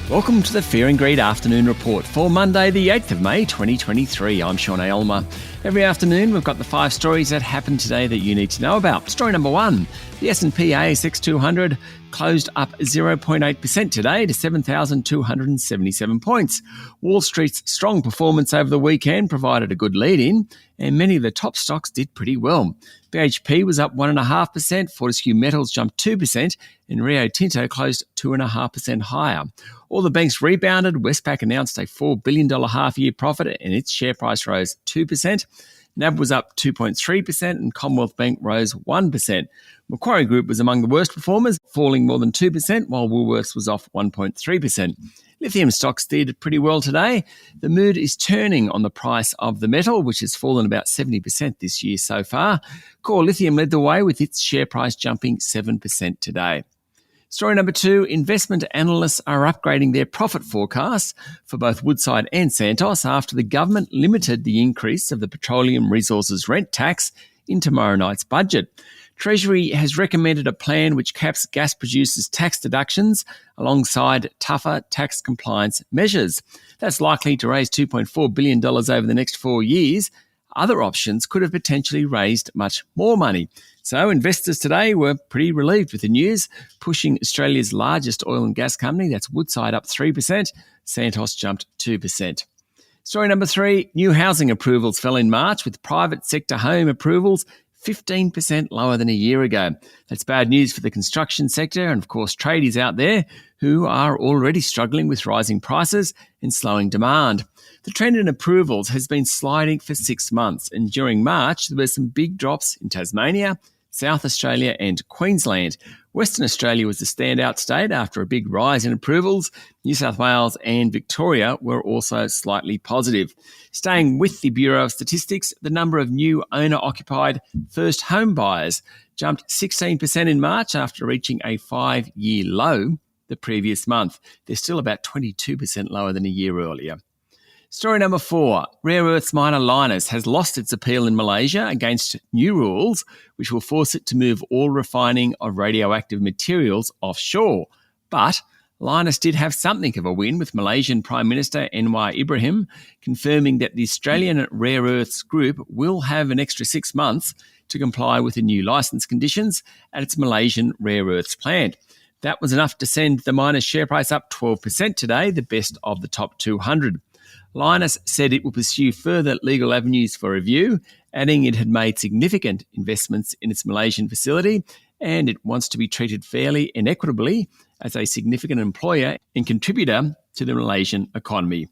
Welcome to the Fear and Greed Afternoon Report for Monday, the 8th of May, 2023. I'm Sean Aylmer. Every afternoon, we've got the 5 stories that happened today that you need to know about. Story number 1, the S&P ASX 200 closed up 0.8% today to 7,277 points. Wall Street's strong performance over the weekend provided a good lead-in, and many of the top stocks did pretty well. BHP was up 1.5%, Fortescue Metals jumped 2%, and Rio Tinto closed 2.5% higher. All the banks rebounded. Westpac announced a $4 billion half-year profit and its share price rose 2%. NAB was up 2.3% and Commonwealth Bank rose 1%. Macquarie Group was among the worst performers, falling more than 2%, while Woolworths was off 1.3%. Lithium stocks did pretty well today. The mood is turning on the price of the metal, which has fallen about 70% this year so far. Core Lithium led the way with its share price jumping 7% today. Story number 2, investment analysts are upgrading their profit forecasts for both Woodside and Santos after the government limited the increase of the Petroleum Resources Rent Tax in tomorrow night's budget. Treasury has recommended a plan which caps gas producers' tax deductions alongside tougher tax compliance measures. That's likely to raise $2.4 billion over the next 4 years. Other options could have potentially raised much more money. So investors today were pretty relieved with the news, pushing Australia's largest oil and gas company, that's Woodside, up 3%. Santos jumped 2%. Story number 3, new housing approvals fell in March, with private sector home approvals 15% lower than a year ago. That's bad news for the construction sector and, of course, tradies out there who are already struggling with rising prices and slowing demand. The trend in approvals has been sliding for 6 months, and during March, there were some big drops in Tasmania, South Australia and Queensland. Western Australia was the standout state after a big rise in approvals. New South Wales and Victoria were also slightly positive. Staying with the Bureau of Statistics, the number of new owner-occupied first home buyers jumped 16% in March after reaching a 5-year low the previous month. They're still about 22% lower than a year earlier. Story number 4, rare earths miner Lynas has lost its appeal in Malaysia against new rules which will force it to move all refining of radioactive materials offshore. But Lynas did have something of a win, with Malaysian Prime Minister Anwar Ibrahim confirming that the Australian Rare Earths Group will have an extra 6 months to comply with the new licence conditions at its Malaysian rare earths plant. That was enough to send the miner's share price up 12% today, the best of the top 200. Lynas said it will pursue further legal avenues for review, adding it had made significant investments in its Malaysian facility and it wants to be treated fairly and equitably as a significant employer and contributor to the Malaysian economy.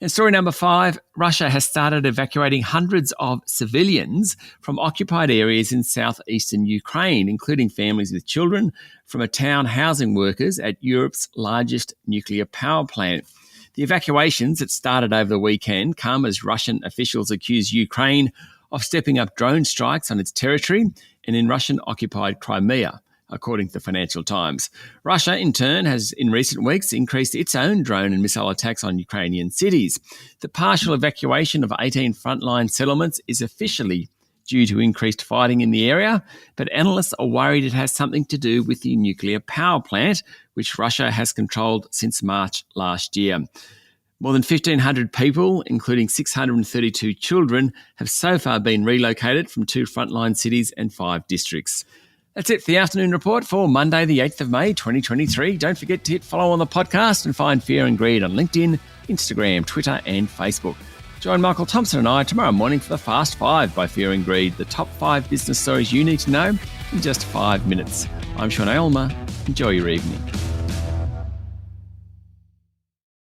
And story number 5, Russia has started evacuating hundreds of civilians from occupied areas in southeastern Ukraine, including families with children, from a town housing workers at Europe's largest nuclear power plant. The evacuations that started over the weekend come as Russian officials accuse Ukraine of stepping up drone strikes on its territory and in Russian-occupied Crimea, according to the Financial Times. Russia, in turn, has in recent weeks increased its own drone and missile attacks on Ukrainian cities. The partial evacuation of 18 frontline settlements is officially due to increased fighting in the area, but analysts are worried it has something to do with the nuclear power plant, which Russia has controlled since March last year. More than 1,500 people, including 632 children, have so far been relocated from 2 frontline cities and 5 districts. That's it for the afternoon report for Monday, the 8th of May, 2023. Don't forget to hit follow on the podcast and find Fear and Greed on LinkedIn, Instagram, Twitter and Facebook. Join Michael Thompson and I tomorrow morning for the Fast 5 by Fear and Greed, the top 5 business stories you need to know in just 5 minutes. I'm Sean Aylmer. Enjoy your evening.